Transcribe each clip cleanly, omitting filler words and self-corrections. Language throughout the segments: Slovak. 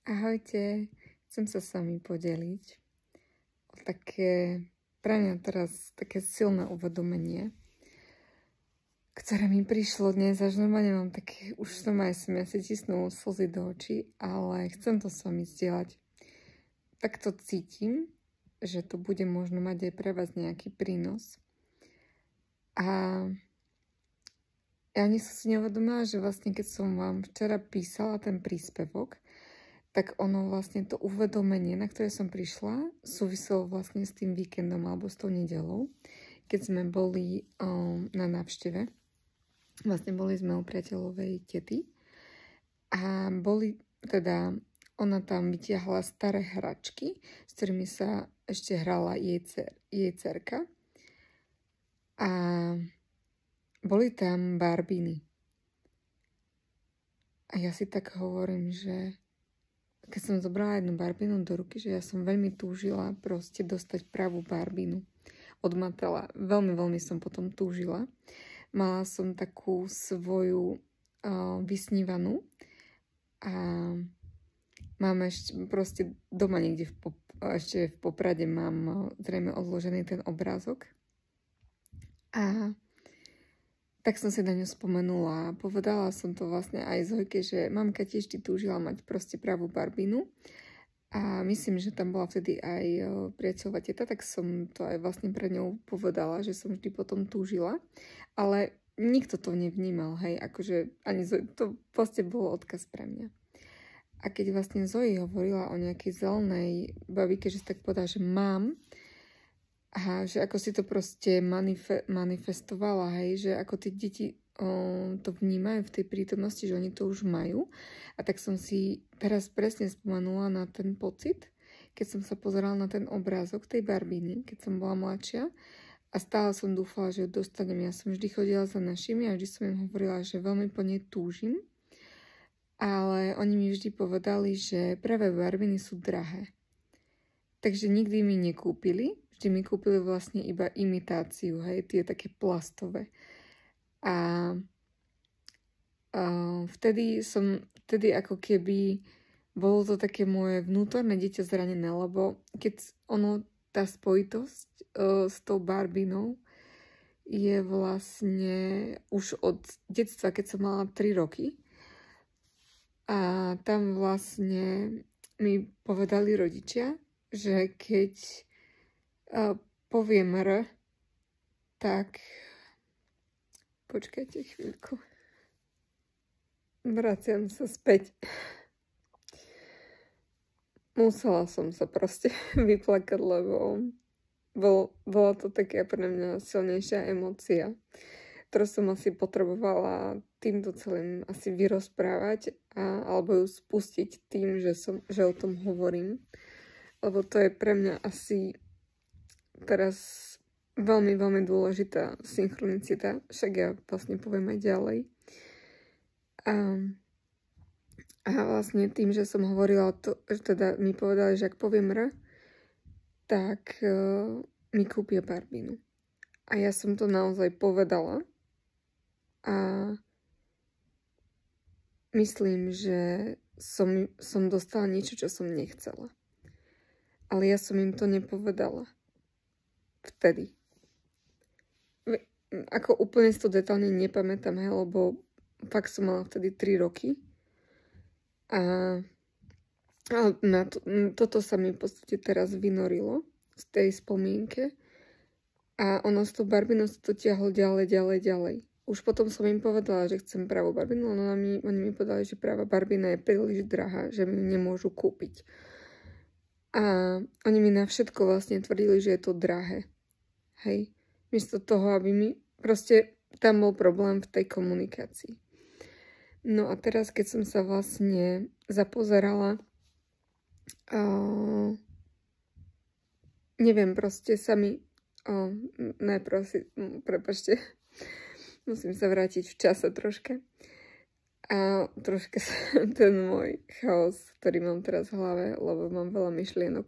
Ahojte, chcem sa s vami podeliť o také, pre mňa teraz také silné uvedomenie, ktoré mi prišlo dnes, až normálne mám také, už som aj si tisnú slzy do očí, ale chcem to s vami zdieľať. Takto cítim, že to bude možno mať aj pre vás nejaký prínos. A ja ani som si neuvedomila, že vlastne keď som vám včera písala ten príspevok, tak ono vlastne to uvedomenie, na ktoré som prišla, súviselo vlastne s tým víkendom alebo s tou nedeľou, keď sme boli na návšteve. Vlastne boli sme u priateľovej tety a ona tam vytiahla staré hračky, s ktorými sa ešte hrala jej dcerka. A boli tam barbíny. A ja si tak hovorím, že keď som zobrala jednu barbínu do ruky, že ja som veľmi túžila proste dostať pravú barbínu od Matela. Veľmi, veľmi som potom túžila. Mala som takú svoju vysnívanú a mám ešte proste doma niekde ešte v Poprade mám zrejme odložený ten obrázok. A tak som si na ňu spomenula a povedala som to vlastne aj Zojke, že mamka tiež túžila mať proste pravú barbínu a myslím, že tam bola vtedy aj priateľová teta, tak som to aj vlastne pre ňou povedala, že som vždy potom túžila, ale nikto to nevnímal, hej, akože ani to proste bolo odkaz pre mňa. A keď vlastne Zoji hovorila o nejakej zelenej babike, že si tak povedala, že mám, a že ako si to proste manifestovala, hej, že ako tie deti to vnímajú v tej prítomnosti, že oni to už majú. A tak som si teraz presne spomenula na ten pocit, keď som sa pozerala na ten obrázok tej barbíny, keď som bola mladšia. A stále som dúfala, že ju dostanem. Ja som vždy chodila za našimi a vždy som im hovorila, že veľmi po nej túžim. Ale oni mi vždy povedali, že práve barbíny sú drahé. Takže nikdy mi nekúpili. Vždy mi kúpili vlastne iba imitáciu, hej, tie také plastové. A vtedy ako keby bolo to také moje vnútorné dieťa zranené, lebo keď tá spojitosť s tou barbínou je vlastne už od detstva, keď som mala 3 roky. A tam vlastne mi povedali rodičia, že keď poviem R, tak počkajte chvíľku. Vraciam sa späť. Musela som sa proste vyplakať, lebo bola to taká pre mňa silnejšia emócia, ktorú som asi potrebovala týmto celým asi vyrozprávať alebo ju spustiť tým, že o tom hovorím. Lebo to je pre mňa asi teraz veľmi, veľmi dôležitá synchronicita. Však ja vlastne poviem aj ďalej. A vlastne tým, že som hovorila to, že teda mi povedali, že ak poviem R, tak mi kúpia barbínu. A ja som to naozaj povedala. A myslím, že som dostala niečo, čo som nechcela. Ale ja som im to nepovedala. Vtedy. Ako úplne si to detálne nepamätám, hej, lebo fakt som mala vtedy 3 roky. A toto sa mi v podstate teraz vynorilo z tej spomienke. A ono z toho barbínu sa to ťahlo ďalej. Už potom som im povedala, že chcem pravú barbínu, ale oni mi povedali, že pravá barbína je príliš drahá, že mi nemôžu kúpiť. A oni mi na všetko vlastne tvrdili, že je to drahé. Hej. Miesto toho, aby mi proste tam bol problém v tej komunikácii. No a teraz, keď som sa vlastne zapozerala, neviem, proste sa mi najprv si, prepáčte, musím sa vrátiť v čase troška. A troška ten môj chaos, ktorý mám teraz v hlave, lebo mám veľa myšlienok,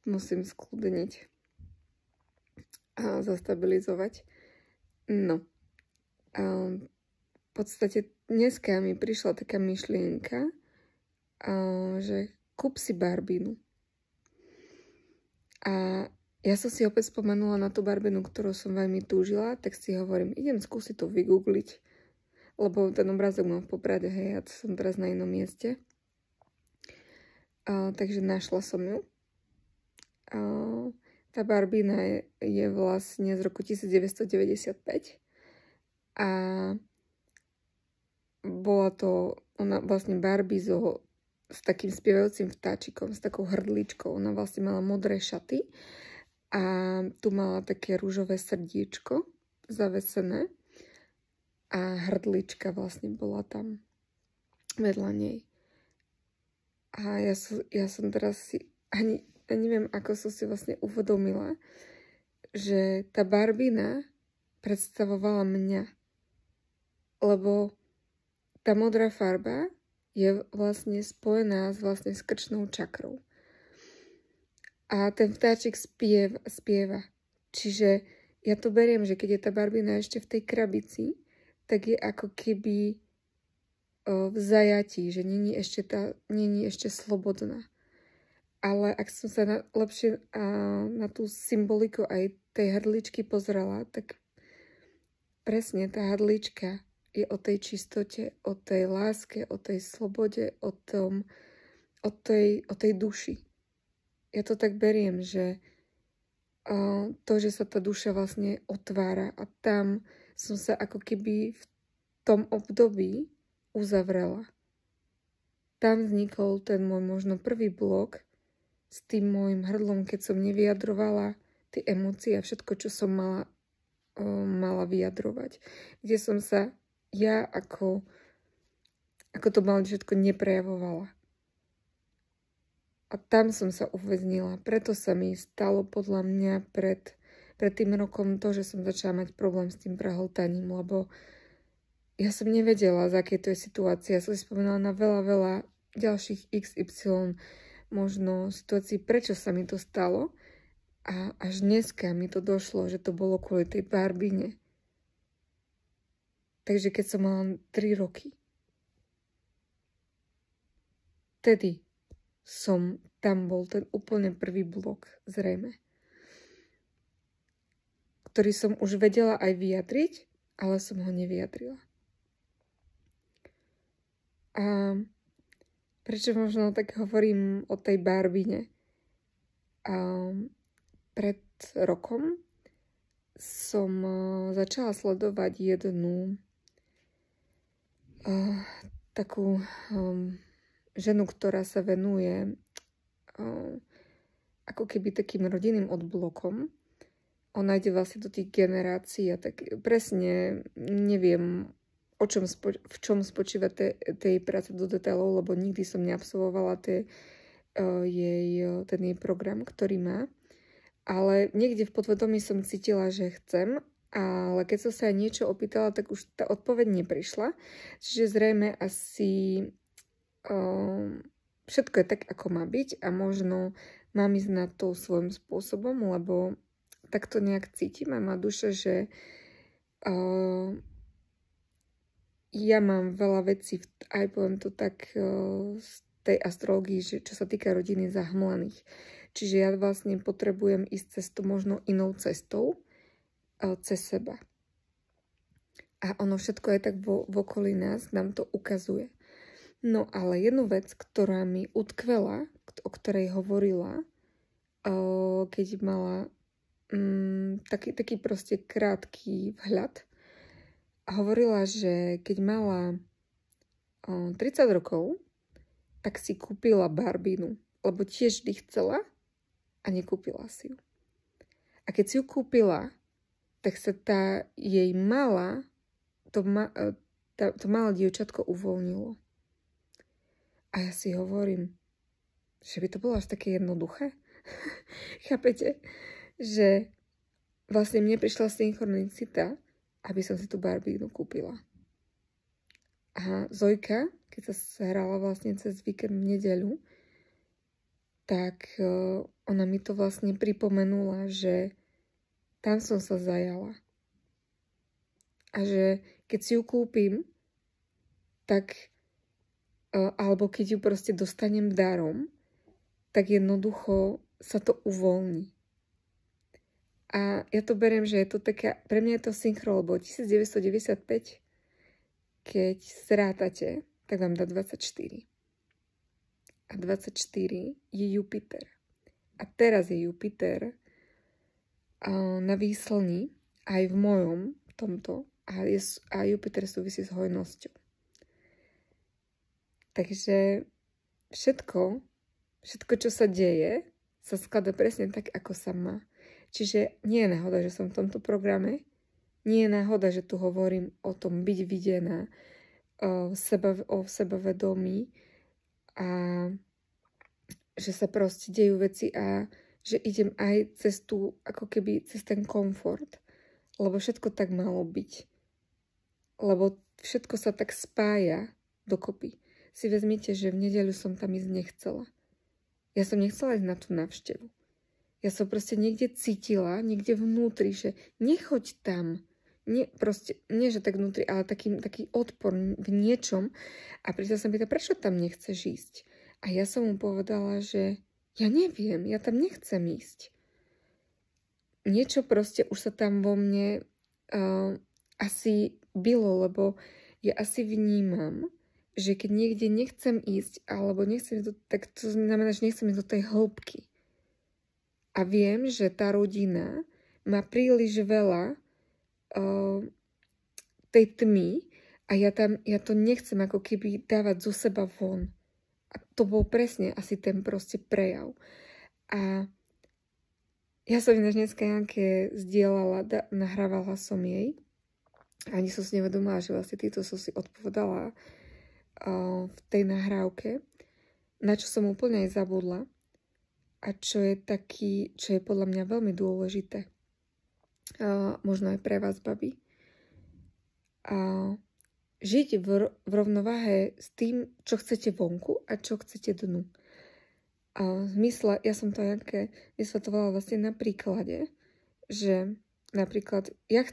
musím skľudniť a zastabilizovať. No. V podstate dneska mi prišla taká myšlienka, že kúp si Barbínu. A ja som si opäť spomenula na tú Barbínu, ktorú som veľmi túžila, tak si hovorím, idem skúsiť to vygoogliť, lebo ten obrázok mám v Poprade, hej, ja som teraz na inom mieste. Takže našla som ju. Tá Barbína je vlastne z roku 1995 a bola to ona vlastne Barbie s takým spievajúcim vtáčikom, s takou hrdličkou. Ona vlastne mala modré šaty a tu mala také rúžové srdiečko zavesené a hrdlička vlastne bola tam vedľa nej. A ja som teraz si ani neviem, ako som si vlastne uvedomila, že tá Barbína predstavovala mňa. Lebo tá modrá farba je vlastne spojená vlastne s krčnou čakrou. A ten vtáčik spieva. Čiže ja to beriem, že keď je tá Barbína ešte v tej krabici, tak je ako keby v zajatí, že není ešte slobodná. Ale ak som sa lepšie na tú symboliku aj tej hrdličky pozrela, tak presne tá hrdlička je o tej čistote, o tej láske, o tej slobode, o tej duši. Ja to tak beriem, že to, že sa tá duša vlastne otvára a tam som sa ako keby v tom období uzavrela. Tam vznikol ten môj možno prvý blok s tým môjim hrdlom, keď som nevyjadrovala tie emócie a všetko, čo som mala vyjadrovať. Kde som sa ja ako to mala všetko neprejavovala. A tam som sa uväznila. Preto sa mi stalo podľa mňa pred tým rokom to, že som začala mať problém s tým prehltaním, lebo ja som nevedela, z akej to je situácia. Ja som si spomínala na veľa ďalších XY možno situácií, prečo sa mi to stalo. A až dneska mi to došlo, že to bolo kvôli tej Barbine. Takže keď som mala 3 roky, vtedy tam bol ten úplne prvý blok, zrejme, ktorý som už vedela aj vyjadriť, ale som ho nevyjadrila. A prečo možno tak hovorím o tej Barbine? Pred rokom som začala sledovať jednu takú ženu, ktorá sa venuje ako keby takým rodinným odblokom. Ona ide vlastne do tých generácií a tak presne neviem, v čom spočíva tej práce do detailov, lebo nikdy som neabsolvovala ten jej program, ktorý má. Ale niekde v podvedomí som cítila, že chcem, ale keď som sa aj niečo opýtala, tak už tá odpoveď neprišla. Čiže zrejme asi všetko je tak, ako má byť a možno mám ísť na to svojím spôsobom, lebo tak to nejak cítim a má duša, že ja mám veľa vecí, aj poviem to tak, z tej astrológii, že čo sa týka rodiny zahmlených. Čiže ja vlastne potrebujem ísť cestou, možno inou cestou, cez seba. A ono všetko je tak v okolí nás, nám to ukazuje. No ale jednu vec, ktorá mi utkvela, o ktorej hovorila, keď mala taký proste krátky vhľad, a hovorila, že keď mala 30 rokov, tak si kúpila Barbínu, lebo tiež vždy chcela a nekúpila si ju. A keď si ju kúpila, tak sa tá jej to malé dievčatko uvoľnilo. A ja si hovorím, že by to bolo až také jednoduché. Chápete? Že vlastne mne prišla synchronicita, aby som si tú Barbínu kúpila. A Zojka, keď sa hrala vlastne cez víkend v nedeľu, tak ona mi to vlastne pripomenula, že tam som sa zajala. A že keď si ju kúpim, tak alebo keď ju proste dostanem darom, tak jednoducho sa to uvoľní. A ja to beriem, že je to taká, pre mňa je to synchro, lebo 1995, keď zrátate, tak vám dá 24. A 24 je Jupiter. A teraz je Jupiter na výslni aj v mojom tomto a Jupiter súvisí s hojnosťou. Takže všetko, čo sa deje, sa skladá presne tak, ako sa má. Čiže nie je náhoda, že som v tomto programe. Nie je náhoda, že tu hovorím o tom byť videná, o sebavedomí a že sa proste dejú veci a že idem aj cez ten komfort. Lebo všetko tak malo byť. Lebo všetko sa tak spája dokopy. Si vezmite, že v nedeľu som tam ísť nechcela. Ja som nechcela ísť na tú návštevu. Ja som proste niekde cítila, niekde vnútri, že nechoď tam. Nie, že tak vnútri, ale taký odpor v niečom. A prišla som pýtať, prečo tam nechceš ísť? A ja som mu povedala, že ja neviem, ja tam nechcem ísť. Niečo proste už sa tam vo mne asi bylo, lebo ja asi vnímam, že keď niekde nechcem ísť, alebo nechcem ísť, tak to znamená, že nechcem ísť do tej hĺbky. A viem, že tá rodina má príliš veľa tej tmy a ja to nechcem ako keby dávať zo seba von. A to bol presne asi ten proste prejav. A ja som ináč dneska Janke zdieľala, nahrávala som jej. Ani som si nevedomala, že vlastne týto som si odpovedala v tej nahrávke, na čo som úplne aj zabudla. A čo je podľa mňa veľmi dôležité. Možno aj pre vás, babi. Žiť v rovnováhe s tým, čo chcete vonku a čo chcete dnu. V zmysle, ja som to Janke vysvetovala vlastne na príklade, že napríklad ja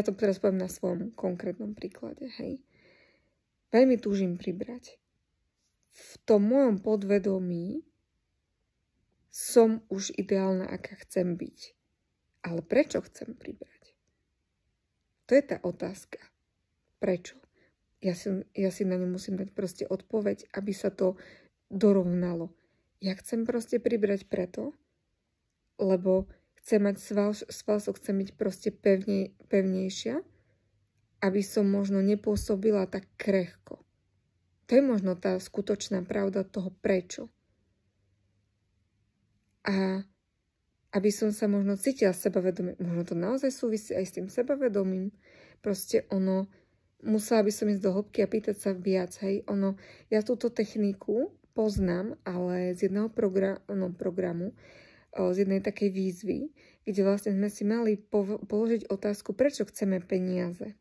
to teraz poviem na svojom konkrétnom príklade, hej. Veľmi túžim pribrať. V tom mojom podvedomí som už ideálna, aká chcem byť. Ale prečo chcem pribrať? To je tá otázka. Prečo? Ja si na ňu musím dať proste odpoveď, aby sa to dorovnalo. Ja chcem proste pribrať preto, lebo chcem mať svalsok, chcem byť proste pevnejšia, aby som možno nepôsobila tak krehko. To je možno tá skutočná pravda toho prečo. A aby som sa možno cítila sebavedomie, možno to naozaj súvisí aj s tým sebavedomím, proste musela by som ísť do hĺbky a pýtať sa viac, hej, ja túto techniku poznám, ale z jedného programu, z jednej takej výzvy, kde vlastne sme si mali položiť otázku, prečo chceme peniaze.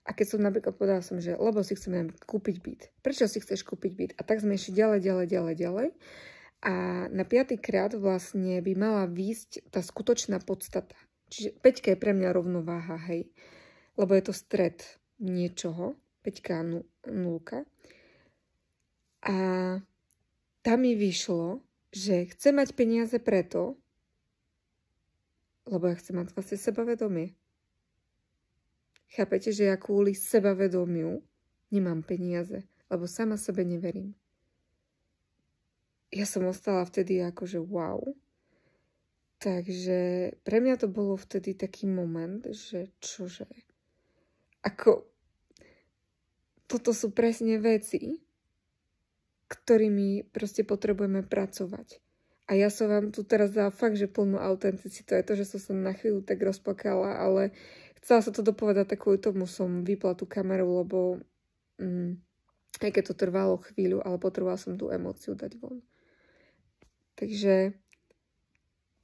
A keď som napríklad povedala som, že lebo si chceme kúpiť byt. Prečo si chceš kúpiť byt? A tak sme išli ďalej. A na 5. krát vlastne by mala výjsť tá skutočná podstata. Čiže 5 je pre mňa rovnováha, hej. Lebo je to stred niečoho. 5 nulka. A tam mi vyšlo, že chcem mať peniaze preto, lebo ja chcem mať vlastne sebavedomie. Chápete, že ja kvôli sebavedomiu nemám peniaze, lebo sama sebe neverím. Ja som ostala vtedy akože wow. Takže pre mňa to bolo vtedy taký moment, že čože. Toto sú presne veci, ktorými proste potrebujeme pracovať. A ja som vám tu teraz dala fakt, že plnú autenticitu. Je to, že som sa na chvíľu tak rozplakala, ale chcela som to dopovedať, tak kvôli tomu som vypla tú kameru, lebo aj keď to trvalo chvíľu, ale potrebovala som tú emóciu dať von. Takže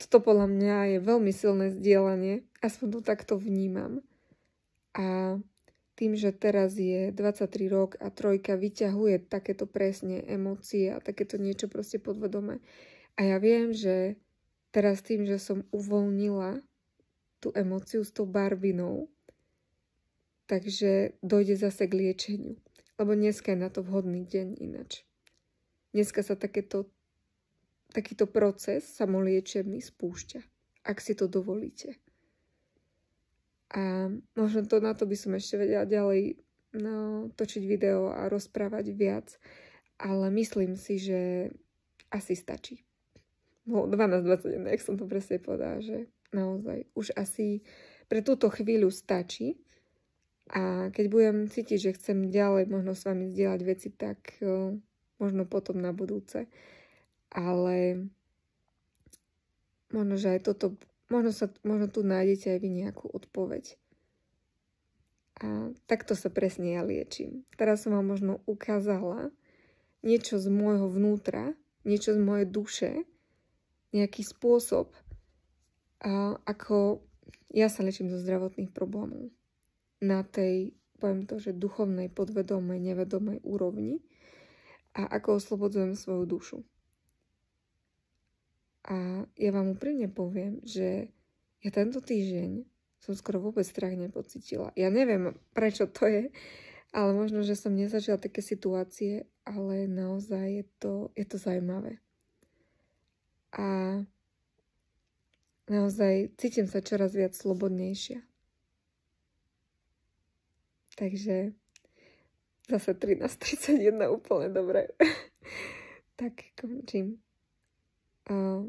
toto podľa mňa je veľmi silné zdieľanie, aspoň to takto vnímam. A tým, že teraz je 23 rok a 3 vyťahuje takéto presne emócie a takéto niečo proste podvedome. A ja viem, že teraz tým, že som uvoľnila tú emóciu s tou barvinou, takže dojde zase k liečeniu. Lebo dneska je na to vhodný deň ináč. Dneska sa takýto proces samoliečebný spúšťa, ak si to dovolíte. A možno na to by som ešte vedela ďalej točiť video a rozprávať viac, ale myslím si, že asi stačí. 12:21, jak som to presne povedala, že naozaj už asi pre túto chvíľu stačí. A keď budem cítiť, že chcem ďalej možno s vami zdieľať veci, tak možno potom na budúce. Ale možno, že aj toto, možno tu nájdete aj vy nejakú odpoveď. A takto sa presne ja liečím. Teraz som vám možno ukázala niečo z môjho vnútra, niečo z mojej duše, nejaký spôsob, ako ja sa liečím zo zdravotných problémov. Na tej, poviem to, že duchovnej, podvedomej, nevedomej úrovni a ako oslobodzujem svoju dušu. A ja vám úprimne poviem, že ja tento týždeň som skoro vôbec strach nepocítila. Ja neviem, prečo to je, ale možno, že som nezažila také situácie, ale naozaj je to zaujímavé. A naozaj cítim sa čoraz viac slobodnejšia. Takže zase 13:31 úplne dobre. Tak končím.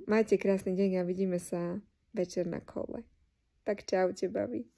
Majte krásny deň a vidíme sa večer na kole. Tak čaute, babi.